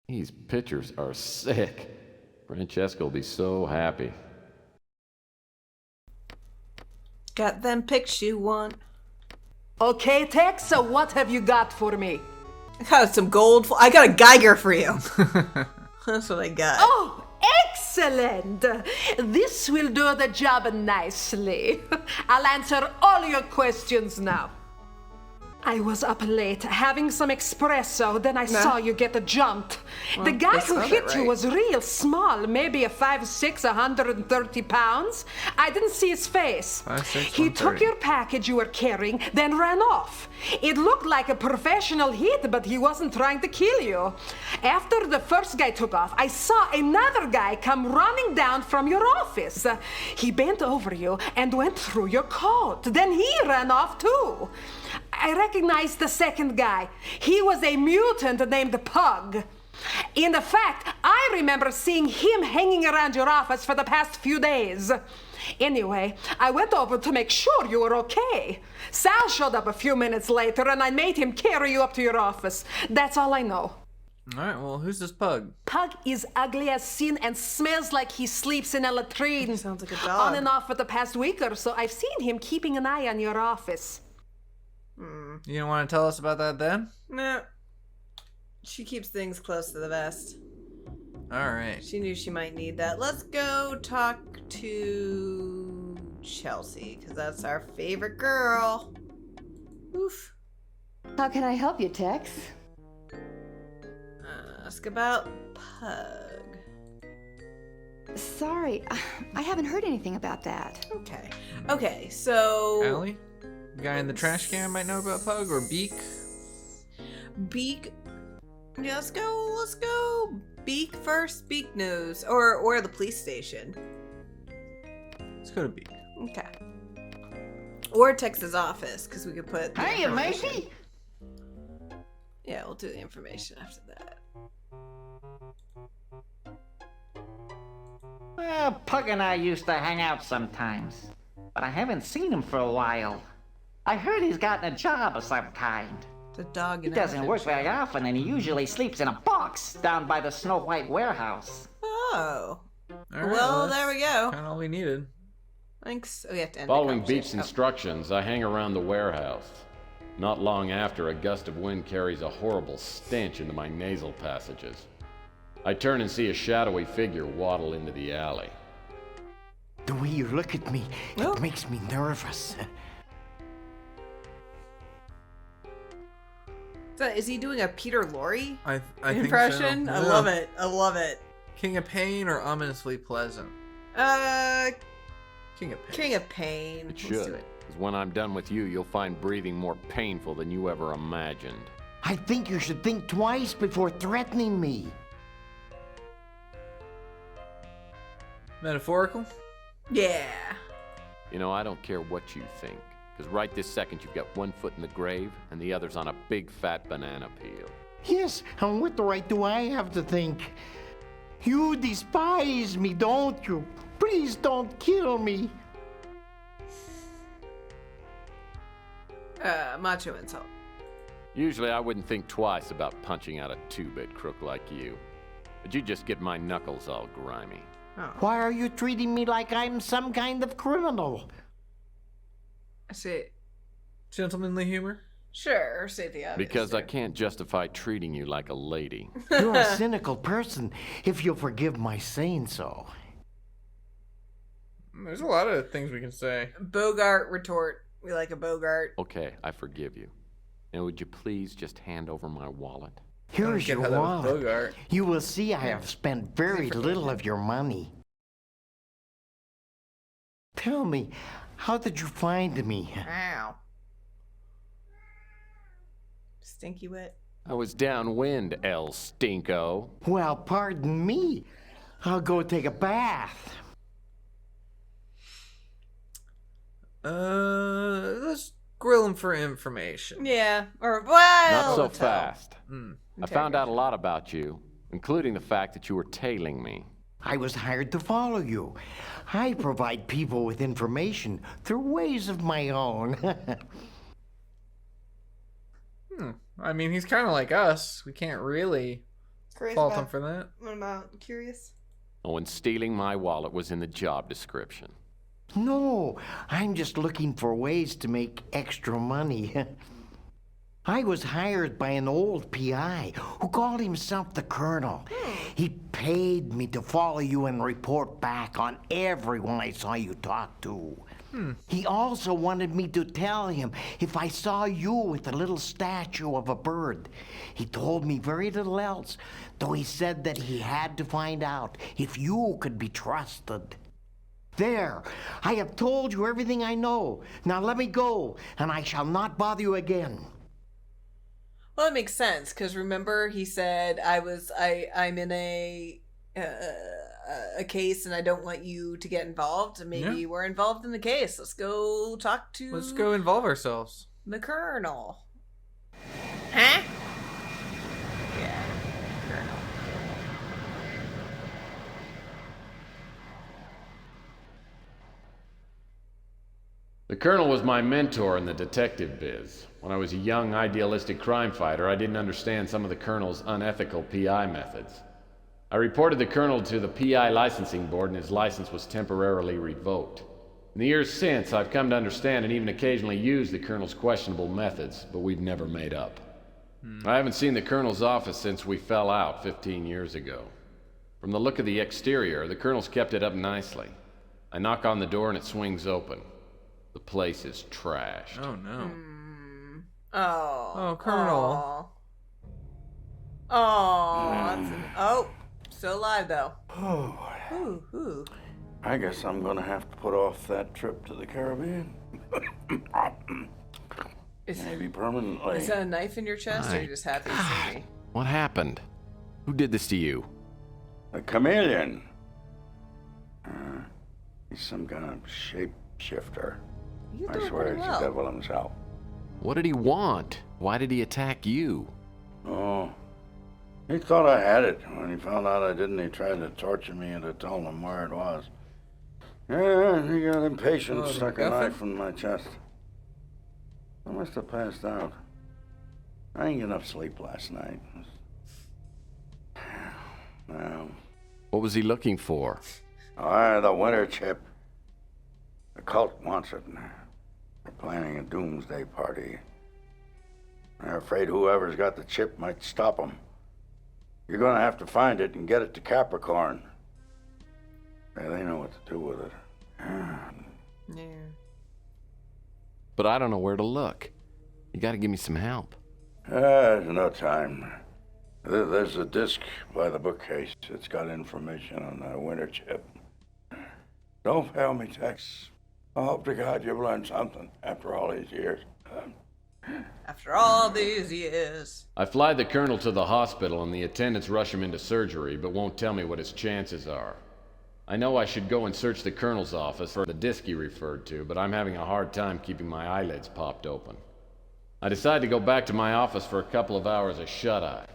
These pictures are sick. Francesca will be so happy. Got them pics you want. Okay, Tex, so what have you got for me? I got some gold. I got a Geiger for you. That's what I got. Oh, excellent! This will do the job nicely. I'll answer all your questions now. I was up late having some espresso, then I saw you get jumped. The guy who hit you was real small, maybe a 5'6", 130 pounds. I didn't see his face. 5'6", He took 130. your package you were carrying, then ran off. It looked like a professional hit, but he wasn't trying to kill you. After the first guy took off, I saw another guy come running down from your office. He bent over you and went through your coat. Then he ran off too. I recognized the second guy. He was a mutant named Pug. In fact, I remember seeing him hanging around your office for the past few days. Anyway, I went over to make sure you were okay. Sal showed up a few minutes later and I made him carry you up to your office. That's all I know. Alright, well, who's this Pug? Pug is ugly as sin and smells like he sleeps in a latrine. Sounds like a dog. On and off for the past week or so, I've seen him keeping an eye on your office. You don't want to tell us about that then? Nah. She keeps things close to the vest. Alright. She knew she might need that. Let's go talk to Chelsea, because that's our favorite girl. Oof. How can I help you, Tex? Ask about Pug. Sorry, I haven't heard anything about that. Okay. Okay, so... Allie? The guy in the trash can might know about Pug, or Beak? Beak. Yeah, let's go. Beak first. Beak knows, or the police station. Let's go to Beak. Okay. Or Tex's office, because we could put. the Hiya, information- matey. Yeah, we'll do the information after that. Well, Pug and I used to hang out sometimes, but I haven't seen him for a while. I heard he's gotten a job of some kind. The dog. He doesn't work very often, and he usually sleeps in a box down by the Snow White warehouse. Oh. Alright, Well, there we go. Kind of all we needed. Thanks. Oh, we have to end. Following the Beach's conversation. instructions, I hang around the warehouse. Not long after, a gust of wind carries a horrible stench into my nasal passages. I turn and see a shadowy figure waddle into the alley. The way you look at me, Oh. it makes me nervous. So, is he doing a Peter Lorre I think impression? so. I Yeah. love it. I love it. King of Pain or Ominously Pleasant? King of Pain. King of Pain. It Let's should, do it. because when I'm done with you, you'll find breathing more painful than you ever imagined. I think you should think twice before threatening me. Metaphorical? Yeah. You know, I don't care what you think, because right this second you've got one foot in the grave and the other's on a big fat banana peel. Yes, and what right do I have to think? You despise me, don't you? Please don't kill me. Macho insult. Usually I wouldn't think twice about punching out a two-bit crook like you, but you just get my knuckles all grimy. Oh. Why are you treating me like I'm some kind of criminal? I see. Gentlemanly humor? Sure, say the obvious. Because I can't justify treating you like a lady. You're a cynical person, if you'll forgive my saying so. There's a lot of things we can say. Bogart retort. We like a Bogart. Okay, I forgive you. Now would you please just hand over my wallet? Here's Get your how that was wallet. Bogart. You will see I have spent very little of your money. Tell me, how did you find me? Ow. Stinky wet. I was downwind, El Stinko. Well, pardon me. I'll go take a bath. Let's grill him for information. Yeah. Or well. Not so let's tell. fast. I found out a lot about you, including the fact that you were tailing me. I was hired to follow you. I provide people with information through ways of my own. I mean, he's kind of like us. We can't really Curious Fault about, him for that. what about curious? Oh, and stealing my wallet was in the job description. No, I'm just looking for ways to make extra money. I was hired by an old PI who called himself the Colonel. He paid me to follow you and report back on everyone I saw you talk to. He also wanted me to tell him if I saw you with a little statue of a bird. He told me very little else, though he said that he had to find out if you could be trusted. There, I have told you everything I know. Now let me go, and I shall not bother you again. Well, that makes sense, because remember he said I'm in a case and I don't want you to get involved. And maybe we're involved in the case. Let's go talk to... Let's go involve ourselves. the Colonel. Huh? Yeah, Colonel. The Colonel was my mentor in the detective biz. When I was a young, idealistic crime fighter, I didn't understand some of the Colonel's unethical PI methods. I reported the Colonel to the PI licensing board and his license was temporarily revoked. In the years since, I've come to understand and even occasionally use the Colonel's questionable methods, but we've never made up. I haven't seen the Colonel's office since we fell out 15 years ago. From the look of the exterior, the Colonel's kept it up nicely. I knock on the door and it swings open. The place is trashed. Oh no. Oh. Oh, Colonel. Oh, still alive though. Oh, Ooh. I guess I'm gonna have to put off that trip to the Caribbean. Maybe permanently. Is that a knife in your chest, or are you just happy to see me? What happened? Who did this to you? A chameleon. He's some kind of shapeshifter. You I doing swear pretty he's well. the devil himself. What did he want? Why did he attack you? Oh, he thought I had it. When he found out I didn't, he tried to torture me into telling him where it was. Yeah, he got impatient, Oh, stuck a MacGuffin? knife in my chest. I must have passed out. I didn't get enough sleep last night. Now, What was he looking for? the winter chip. The cult wants it. They're planning a doomsday party. They're afraid whoever's got the chip might stop them. You're gonna have to find it and get it to Capricorn. Yeah, they know what to do with it. Yeah. But I don't know where to look. You gotta give me some help. There's no time. There's a disc by the bookcase. It's got information on the winter chip. Don't fail me, Tex. I hope to God you've learned something after all these years. After all these years. I fly the Colonel to the hospital and the attendants rush him into surgery, but won't tell me what his chances are. I know I should go and search the Colonel's office for the disc he referred to, but I'm having a hard time keeping my eyelids popped open. I decide to go back to my office for a couple of hours of shut-eye.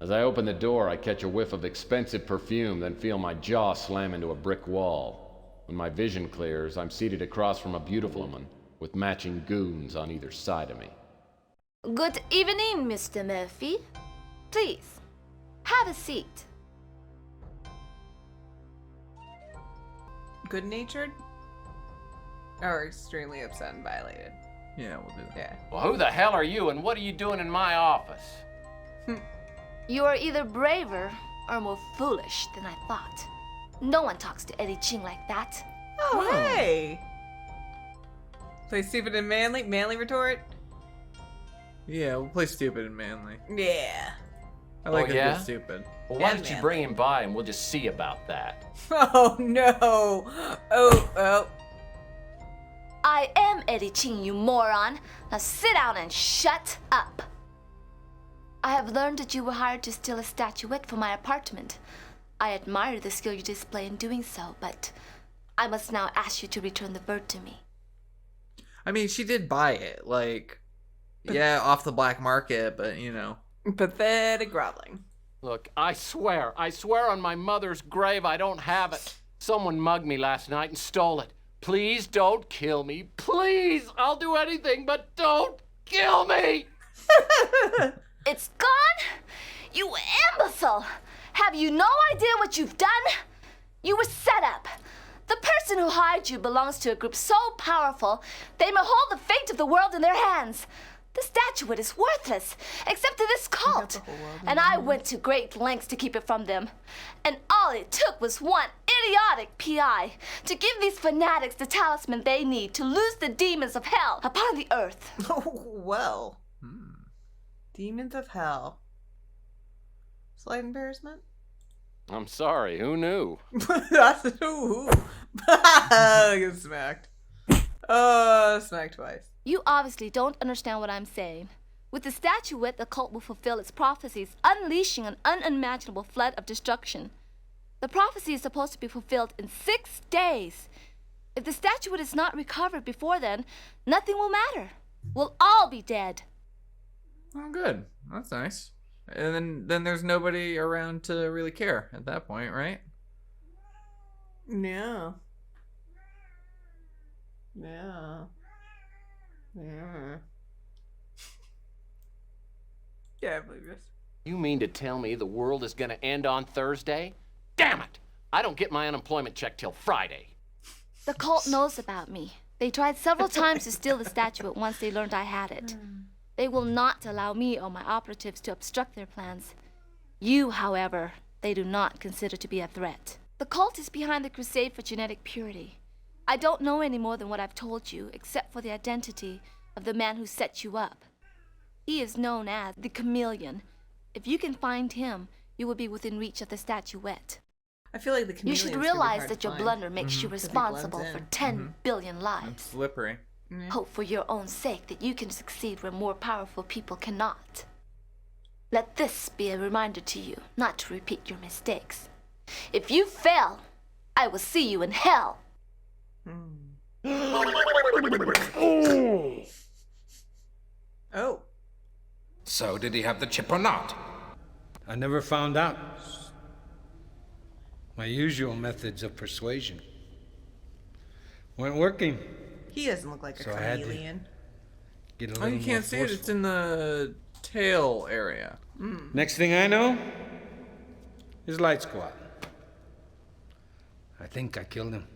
As I open the door, I catch a whiff of expensive perfume, then feel my jaw slam into a brick wall. When my vision clears, I'm seated across from a beautiful woman with matching goons on either side of me. Good evening, Mr. Murphy. Please, have a seat. Good-natured? Or extremely upset and violated. Yeah, we'll do that. Yeah. Well, who the hell are you and what are you doing in my office? You are either braver or more foolish than I thought. No one talks to Eddie Ching like that. Oh, hey! Play stupid and manly? Manly retort? Yeah, we'll play stupid and manly. Yeah. I like Oh, a yeah? good stupid. Well, why don't you bring him by and we'll just see about that? Oh, no! Oh. I am Eddie Ching, you moron. Now sit down and shut up. I have learned that you were hired to steal a statuette from my apartment. I admire the skill you display in doing so, but I must now ask you to return the bird to me. I mean, she did buy it. Like, yeah, off the black market, but you know. Pathetic groveling. Look, I swear on my mother's grave I don't have it. Someone mugged me last night and stole it. Please don't kill me. Please, I'll do anything, but don't kill me. It's gone? You imbecile! Have you no idea what you've done? You were set up. The person who hired you belongs to a group so powerful, they may hold the fate of the world in their hands. The statuette is worthless, except to this cult. And I went to great lengths to keep it from them. And all it took was one idiotic PI to give these fanatics the talisman they need to lose the demons of hell upon the earth. Oh, well. Demons of hell. Slight embarrassment? I'm sorry, who knew? That's ooh. Get smacked. Oh, smacked twice. You obviously don't understand what I'm saying. With the statuette, the cult will fulfill its prophecies, unleashing an unimaginable flood of destruction. The prophecy is supposed to be fulfilled in 6 days. If the statuette is not recovered before then, nothing will matter. We'll all be dead. Oh, good. That's nice. And then there's nobody around to really care at that point, right? Yeah. Yeah. Yeah. Yeah, I believe this. You mean to tell me the world is gonna end on Thursday? Damn it! I don't get my unemployment check till Friday. The cult knows about me. They tried several times to steal the statuette once they learned I had it. They will not allow me or my operatives to obstruct their plans. You, however, they do not consider to be a threat. The cult is behind the crusade for genetic purity. I don't know any more than what I've told you, except for the identity of the man who set you up. He is known as the Chameleon. If you can find him, you will be within reach of the statuette. I feel like the You Chameleon's should gonna be realize hard that to your find. blunder makes you Because he responsible blends for in. 10 billion It's lives. slippery. Hope for your own sake that you can succeed where more powerful people cannot. Let this be a reminder to you not to repeat your mistakes. If you fail, I will see you in hell. Oh. So, did he have the chip or not? I never found out. My usual methods of persuasion weren't working. He doesn't look like a So I had to chameleon. Get a Oh, little you more can't see it. It's forceful. in the tail area. Next thing I know, his lights go out. I think I killed him.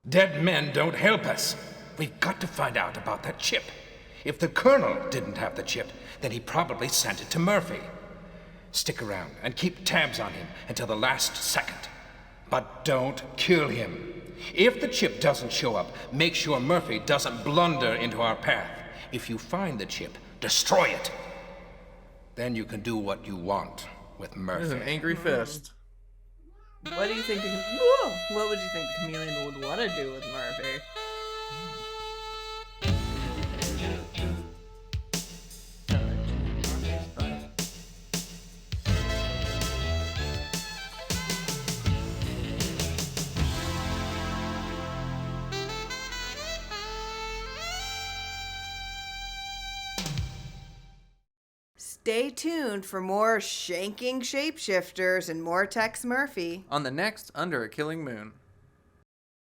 Dead men don't help us. We've got to find out about that chip. If the Colonel didn't have the chip, then he probably sent it to Murphy. Stick around and keep tabs on him until the last second. But don't kill him. If the chip doesn't show up, make sure Murphy doesn't blunder into our path. If you find the chip, destroy it. Then you can do what you want with There's Murphy. an angry fist. What do you think Whoa! What would you think the chameleon would want to do with Murphy? Stay tuned for more shanking shapeshifters and more Tex Murphy. On the next Under a Killing Moon.